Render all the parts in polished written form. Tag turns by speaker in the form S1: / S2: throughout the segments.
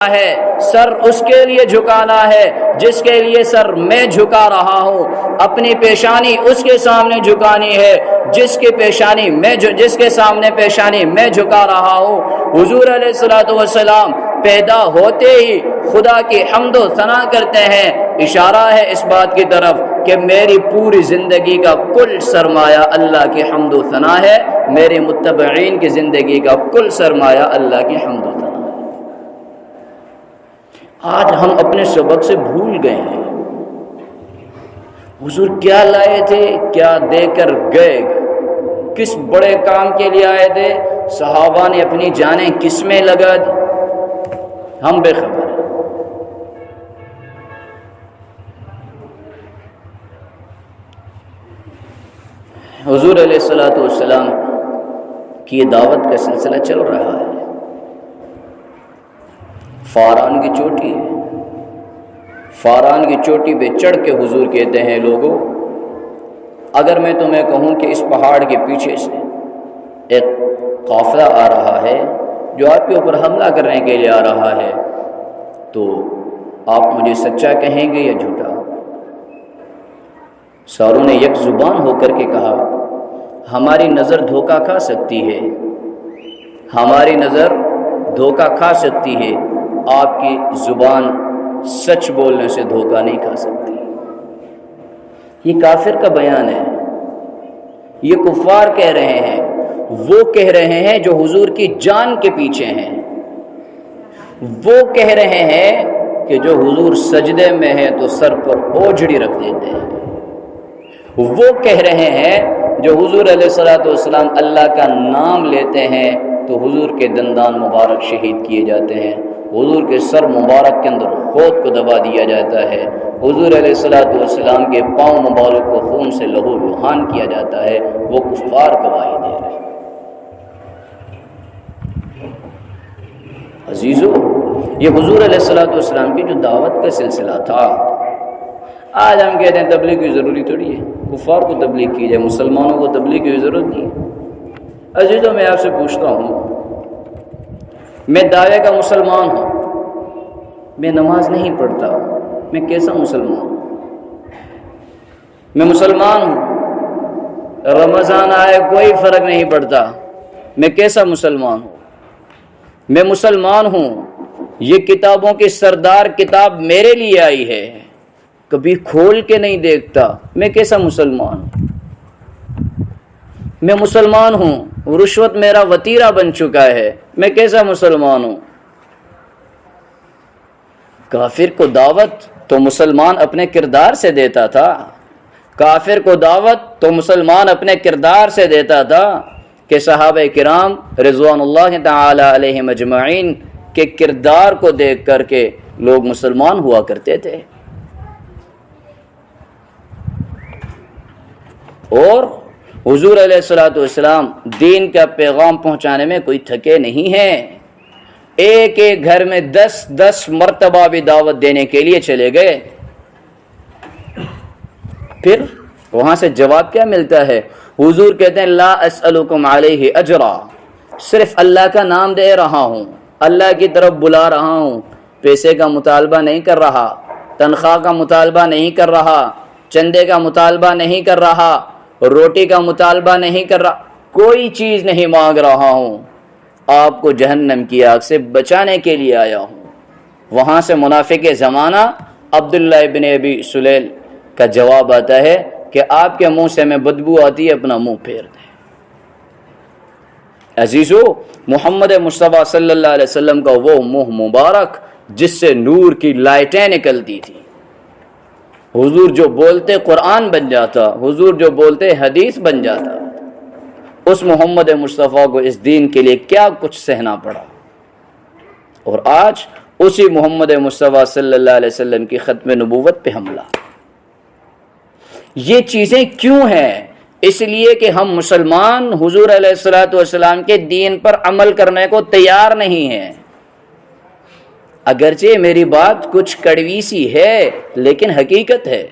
S1: ہے، سر اس کے لیے جھکانا ہے جس کے لیے سر میں جھکا رہا ہوں، اپنی پیشانی اس کے سامنے جھکانی ہے جس کے سامنے پیشانی میں جھکا رہا ہوں۔ حضور علیہ الصلوۃ والسلام پیدا ہوتے ہی خدا کی حمد و ثنا کرتے ہیں، اشارہ ہے اس بات کی طرف کہ میری پوری زندگی کا کل سرمایہ اللہ کی حمد و ثنا ہے، میرے متبعین کی زندگی کا کل سرمایہ اللہ کی حمد و ثنا ہے۔ آج ہم اپنے سبق سے بھول گئے ہیں حضور کیا لائے تھے، کیا دے کر گئے، کس بڑے کام کے لیے آئے تھے، صحابہ نے اپنی جانیں کس میں لگا دی، ہم بے خبر ہیں۔ حضور علیہ الصلوۃ والسلام کی یہ دعوت کا سلسلہ چل رہا ہے، فاران کی چوٹی ہے، فاران کی چوٹی پہ چڑھ کے حضور کہتے ہیں لوگوں اگر میں تمہیں کہوں کہ اس پہاڑ کے پیچھے سے ایک قافلہ آ رہا ہے جو آپ کے اوپر حملہ کرنے کے لیے آ رہا ہے تو آپ مجھے سچا کہیں گے یا جھوٹا؟ ساروں نے یک زبان ہو کر کے کہا ہماری نظر دھوکہ کھا سکتی ہے، ہماری نظر دھوکہ کھا سکتی ہے، آپ کی زبان سچ بولنے سے دھوکہ نہیں کھا سکتی۔ یہ کافر کا بیان ہے، یہ کفار کہہ رہے ہیں، وہ کہہ رہے ہیں جو حضور کی جان کے پیچھے ہیں، وہ کہہ رہے ہیں کہ جو حضور سجدے میں ہے تو سر پر اوجھڑی رکھ دیتے ہیں، وہ کہہ رہے ہیں جو حضور علیہ الصلوۃ والسلام اللہ کا نام لیتے ہیں تو حضور کے دندان مبارک شہید کیے جاتے ہیں، حضور کے سر مبارک کے اندر خود کو دبا دیا جاتا ہے، حضور علیہ الصلوۃ والسلام کے پاؤں مبارک کو خون سے لہو لہان کیا جاتا ہے، وہ کفار گواہی دے رہے ہیں۔ عزیزو، یہ حضور علیہ الصلوۃ والسلام کی جو دعوت کا سلسلہ تھا، آج ہم کہتے ہیں تبلیغ کی ضروری تھوڑی ہے، کفار کو تبلیغ کی جائے، مسلمانوں کو تبلیغ کی ضرورت نہیں ہے۔ عزیزو، میں آپ سے پوچھتا ہوں، میں دعوے کا مسلمان ہوں، میں نماز نہیں پڑھتا، میں کیسا مسلمان ہوں؟ میں مسلمان ہوں، رمضان آئے کوئی فرق نہیں پڑتا، میں کیسا مسلمان ہوں؟ میں مسلمان ہوں، یہ کتابوں کی سردار کتاب میرے لیے آئی ہے، کبھی کھول کے نہیں دیکھتا، میں کیسا مسلمان ہوں؟ میں مسلمان ہوں، رشوت میرا وتیرہ بن چکا ہے، میں کیسا مسلمان ہوں؟ کافر کو دعوت تو مسلمان اپنے کردار سے دیتا تھا، کافر کو دعوت تو مسلمان اپنے کردار سے دیتا تھا کہ صحابہ کرام رضوان اللہ تعالی علیہم اجمعین کے کردار کو دیکھ کر کے لوگ مسلمان ہوا کرتے تھے۔ اور حضور علیہ الصلوۃ والسلام دین کا پیغام پہنچانے میں کوئی تھکے نہیں ہیں، ایک ایک گھر میں 10 مرتبہ بھی دعوت دینے کے لیے چلے گئے۔ پھر وہاں سے جواب کیا ملتا ہے؟ حضور کہتے ہیں لا اسألکم علیہ اجرا، صرف اللہ کا نام دے رہا ہوں، اللہ کی طرف بلا رہا ہوں، پیسے کا مطالبہ نہیں کر رہا، تنخواہ کا مطالبہ نہیں کر رہا، چندے کا مطالبہ نہیں کر رہا، روٹی کا مطالبہ نہیں کر رہا، کوئی چیز نہیں مانگ رہا ہوں، آپ کو جہنم کی آگ سے بچانے کے لیے آیا ہوں۔ وہاں سے منافق زمانہ عبداللہ ابن ابی سلیل کا جواب آتا ہے کہ آپ کے منہ سے میں بدبو آتی ہے، اپنا منہ پھیر دیں۔ عزیزو، محمد مصطفیٰ صلی اللہ علیہ وسلم کا وہ منہ مبارک جس سے نور کی لائٹیں نکلتی تھی، حضور جو بولتے قرآن بن جاتا، حضور جو بولتے حدیث بن جاتا، اس محمد مصطفیٰ کو اس دین کے لیے کیا کچھ سہنا پڑا۔ اور آج اسی محمد مصطفیٰ صلی اللہ علیہ وسلم کی ختم نبوت پہ حملہ۔ یہ چیزیں کیوں ہیں؟ اس لیے کہ ہم مسلمان حضور علیہ الصلوۃ والسلام کے دین پر عمل کرنے کو تیار نہیں ہیں۔ اگرچہ میری بات کچھ کڑوی سی ہے لیکن حقیقت ہے۔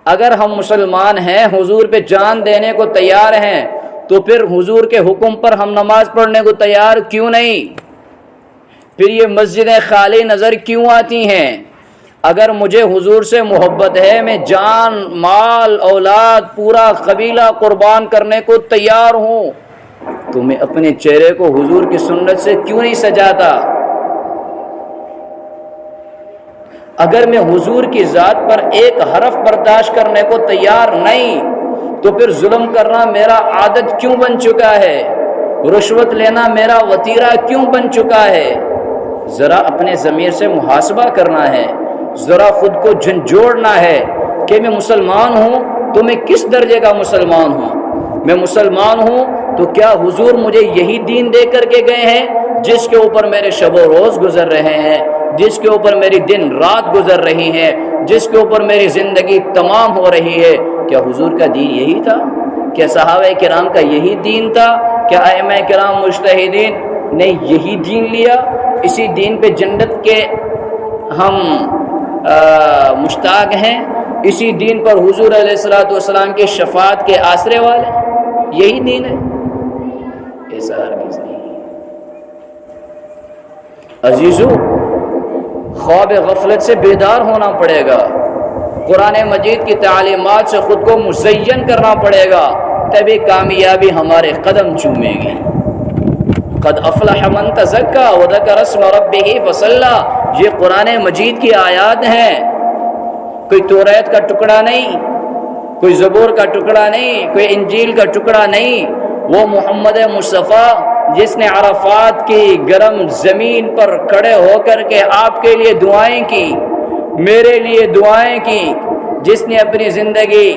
S1: اگر ہم مسلمان ہیں، حضور پہ جان دینے کو تیار ہیں، تو پھر حضور کے حکم پر ہم نماز پڑھنے کو تیار کیوں نہیں؟ پھر یہ مسجدیں خالی نظر کیوں آتی ہیں؟ اگر مجھے حضور سے محبت ہے، میں جان، مال، اولاد، پورا قبیلہ قربان کرنے کو تیار ہوں، تو میں اپنے چہرے کو حضور کی سنت سے کیوں نہیں سجاتا؟ اگر میں حضور کی ذات پر ایک حرف برداشت کرنے کو تیار نہیں، تو پھر ظلم کرنا میرا عادت کیوں بن چکا ہے؟ رشوت لینا میرا وتیرہ کیوں بن چکا ہے؟ ذرا اپنے ضمیر سے محاسبہ کرنا ہے، ذرا خود کو جھنجھوڑنا ہے کہ میں مسلمان ہوں تو میں کس درجے کا مسلمان ہوں؟ میں مسلمان ہوں تو کیا حضور مجھے یہی دین دے کر کے گئے ہیں جس کے اوپر میرے شب و روز گزر رہے ہیں، جس کے اوپر میری دن رات گزر رہی ہیں، جس کے اوپر میری زندگی تمام ہو رہی ہے؟ کیا حضور کا دین یہی تھا؟ کیا صحابہ کرام کا یہی دین تھا؟ کیا ائمہ کرام مجتہدین نے یہی دین لیا؟ اسی دین پہ جنت کے ہم مشتاق ہیں، اسی دین پر حضور علیہ الصلوۃ والسلام کے شفاعت کے آسرے والے، یہی دین ہے؟ ایسا ہرگز نہیں۔ عزیزو، خواب غفلت سے بیدار ہونا پڑے گا، قرآن مجید کی تعلیمات سے خود کو مزین کرنا پڑے گا، تبھی کامیابی ہمارے قدم چومے گی۔ قد افلح من تزکا وذکر اسم ربہ فصلی، یہ قرآن مجید کی آیات ہیں، کوئی توریت کا ٹکڑا نہیں، کوئی زبور کا ٹکڑا نہیں، کوئی انجیل کا ٹکڑا نہیں، وہ محمد مصطفیٰ جس نے عرفات کی گرم زمین پر کھڑے ہو کر کے آپ کے لیے دعائیں کی، میرے لیے دعائیں کی، جس نے اپنی زندگی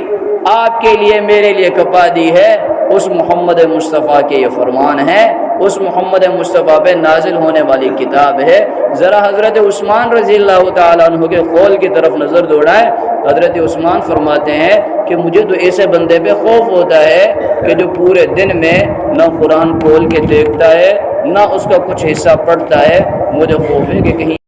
S1: آپ کے لیے میرے لیے کھپا دی ہے، اس محمد مصطفیٰ کے یہ فرمان ہے، اس محمد مصطفیٰ پہ نازل ہونے والی کتاب ہے۔ ذرا حضرت عثمان رضی اللہ تعالیٰ عنہ کے قول کی طرف نظر دوڑائیں۔ حضرت عثمان فرماتے ہیں کہ مجھے تو ایسے بندے پہ خوف ہوتا ہے کہ جو پورے دن میں نہ قرآن کھول کے دیکھتا ہے، نہ اس کا کچھ حصہ پڑھتا ہے، مجھے خوف ہے کہ کہیں